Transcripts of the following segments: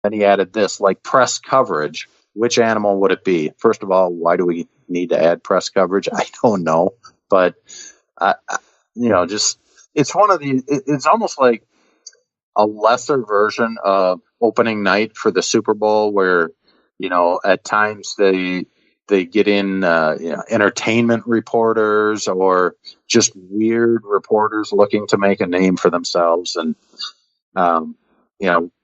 And he added this, like press coverage. Which animal would it be? First of all, why do we need to add press coverage? I don't know. But, just it's one of the, it's almost like a lesser version of opening night for the Super Bowl where, at times they get in entertainment reporters or just weird reporters looking to make a name for themselves. And,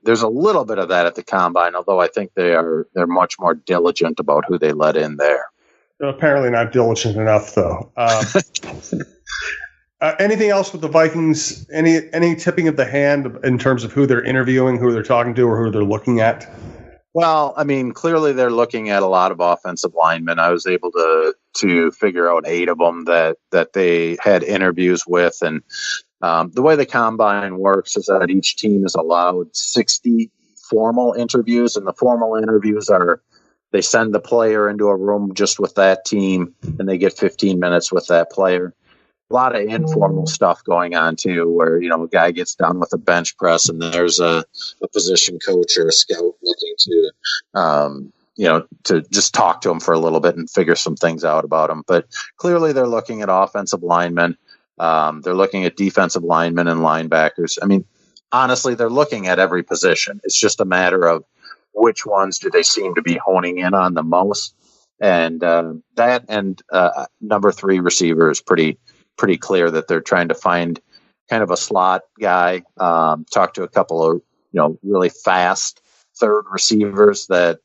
there's a little bit of that at the combine, although I think they're much more diligent about who they let in there. They're apparently not diligent enough, though. Anything else with the Vikings? Any tipping of the hand in terms of who they're interviewing, who they're talking to, or who they're looking at? Well, I mean, clearly they're looking at a lot of offensive linemen. I was able to figure out 8 of them that they had interviews with. And the way the combine works is that each team is allowed 60 formal interviews, and the formal interviews are they send the player into a room just with that team, and they get 15 minutes with that player. A lot of informal stuff going on too, where a guy gets done with a bench press, and there's a position coach or a scout looking to just talk to him for a little bit and figure some things out about him. But clearly, they're looking at offensive linemen. They're looking at defensive linemen and linebackers. I mean, honestly, they're looking at every position. It's just a matter of which ones do they seem to be honing in on the most, and that and number 3 receiver is pretty clear that they're trying to find kind of a slot guy. Talk to a couple of really fast third receivers that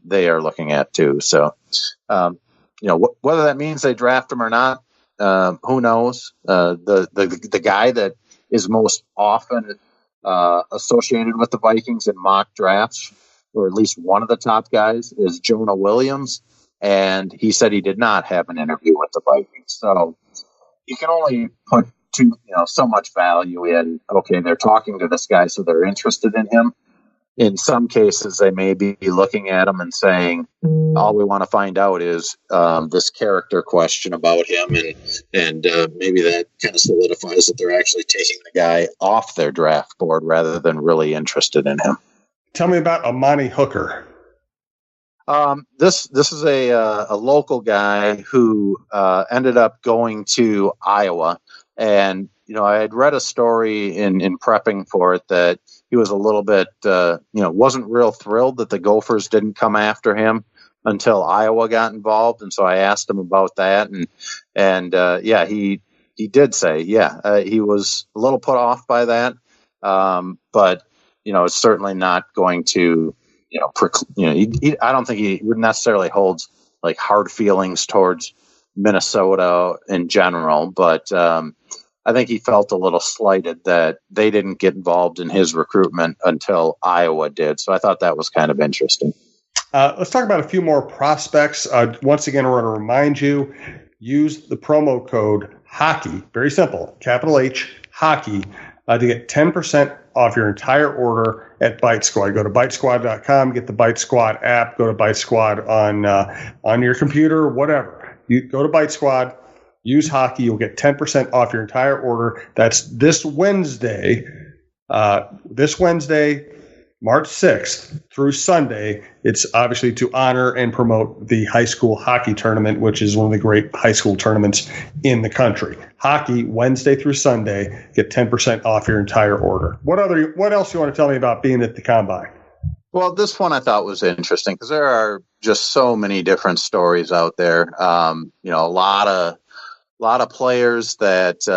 they are looking at too. So whether that means they draft them or not, who knows? The guy that is most often associated with the Vikings in mock drafts, or at least one of the top guys, is Jonah Williams, and he said he did not have an interview with the Vikings. So you can only put so much value in, okay, they're talking to this guy, so they're interested in him. In some cases, they may be looking at him and saying, all we want to find out is this character question about him, and maybe that kind of solidifies that they're actually taking the guy off their draft board rather than really interested in him. Tell me about Amani Hooker. This is a local guy who ended up going to Iowa, and I had read a story in prepping for it that he was a little bit wasn't real thrilled that the Gophers didn't come after him until Iowa got involved, and so I asked him about that, and he did say he was a little put off by that, but it's certainly not going to. I don't think he necessarily holds like hard feelings towards Minnesota in general, but I think he felt a little slighted that they didn't get involved in his recruitment until Iowa did. So I thought that was kind of interesting. Let's talk about a few more prospects. Once again, we're going to remind you, use the promo code HOCKEY, very simple, capital H, HOCKEY, to get 10% off your entire order at Bite Squad. Go to bitesquad.com, get the Bite Squad app, go to Bite Squad on your computer, whatever. You go to Bite Squad, use HOCKEY, you'll get 10% off your entire order. That's this Wednesday, March 6th through Sunday. It's obviously to honor and promote the high school hockey tournament, which is one of the great high school tournaments in the country. Hockey, Wednesday through Sunday, get 10% off your entire order. What else do you want to tell me about being at the Combine? Well, this one I thought was interesting because there are just so many different stories out there. A lot of players that,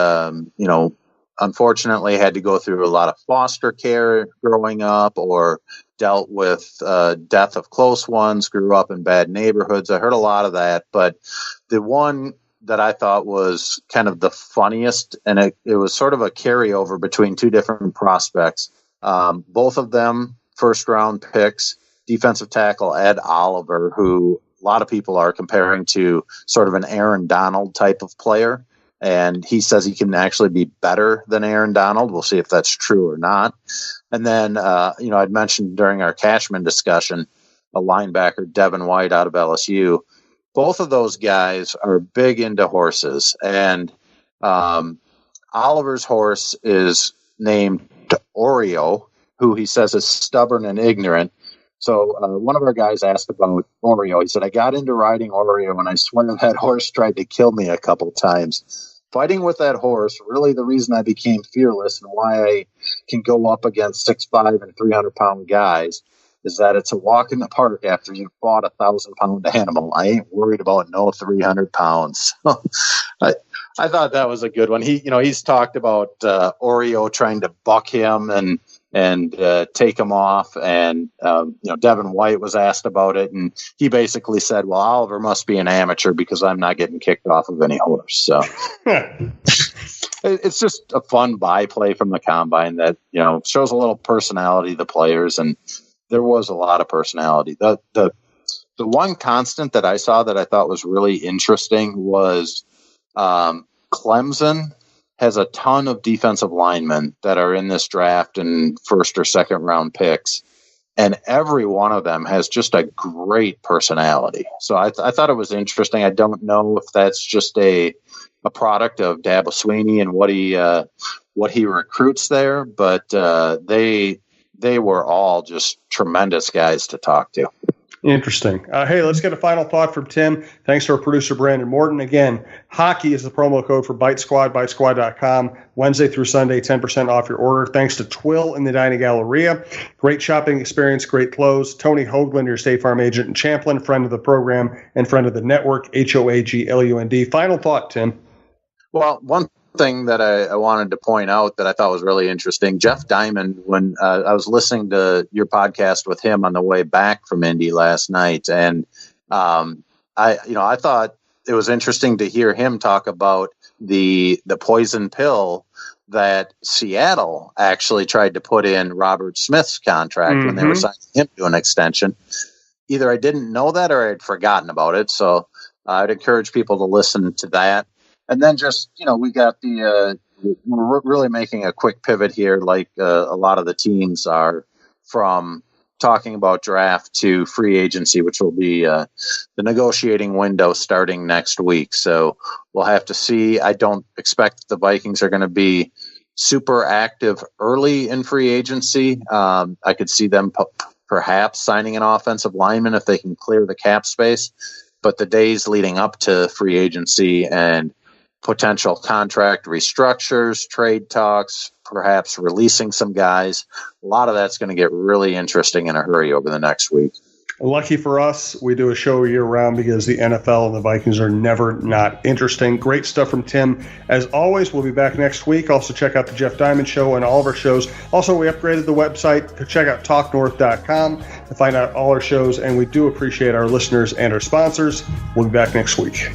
unfortunately had to go through a lot of foster care growing up or dealt with death of close ones, grew up in bad neighborhoods. I heard a lot of that, but the one that I thought was kind of the funniest, and it was sort of a carryover between 2 different prospects. Both of them first-round picks, defensive tackle Ed Oliver, who a lot of people are comparing to sort of an Aaron Donald type of player. And he says he can actually be better than Aaron Donald. We'll see if that's true or not. And then, I'd mentioned during our Cashman discussion, a linebacker, Devin White out of LSU. Both of those guys are big into horses. And Oliver's horse is named Oreo. who he says is stubborn and ignorant. So one of our guys asked about Oreo. He said, I got into riding Oreo, and I swear that horse tried to kill me a couple times. Fighting with that horse, really the reason I became fearless and why I can go up against 6'5" and 300-pound guys is that it's a walk in the park after you've fought a 1,000-pound animal. I ain't worried about no 300 pounds. I thought that was a good one. He's talked about Oreo trying to buck him and take him off. And, Devin White was asked about it. And he basically said, well, Oliver must be an amateur because I'm not getting kicked off of any horse. So it's just a fun byplay from the combine that, shows a little personality to the players. And there was a lot of personality. The one constant that I saw that I thought was really interesting was Clemson has a ton of defensive linemen that are in this draft and first or second round picks. And every one of them has just a great personality. So I thought it was interesting. I don't know if that's just a product of Dabo Swinney and what he recruits there, but they were all just tremendous guys to talk to. Interesting. Hey, let's get a final thought from Tim. Thanks to our producer, Brandon Morton. Again, hockey is the promo code for Bite Squad, bitesquad.com. Wednesday through Sunday, 10% off your order. Thanks to Twill in the Dining Galleria. Great shopping experience, great clothes. Tony Hoagland, your State Farm agent in Champlin, friend of the program and friend of the network, HOAGLUND. Final thought, Tim. Well, one thing that I wanted to point out that I thought was really interesting, Jeff Diamond, when I was listening to your podcast with him on the way back from Indy last night, and I thought it was interesting to hear him talk about the poison pill that Seattle actually tried to put in Robert Smith's contract when they were signing him to an extension. Either I didn't know that or I'd forgotten about it, so I'd encourage people to listen to that. And then just, we got we're really making a quick pivot here, like a lot of the teams are, from talking about draft to free agency, which will be the negotiating window starting next week. So we'll have to see. I don't expect the Vikings are going to be super active early in free agency. I could see them perhaps signing an offensive lineman if they can clear the cap space. But the days leading up to free agency and potential contract restructures, trade talks, perhaps releasing some guys, a lot of that's going to get really interesting in a hurry over the next week. Lucky for us, we do a show year-round because the NFL and the Vikings are never not interesting. Great stuff from Tim. As always, we'll be back next week. Also, check out the Jeff Diamond Show and all of our shows. Also, we upgraded the website. Check out talknorth.com to find out all our shows, and we do appreciate our listeners and our sponsors. We'll be back next week.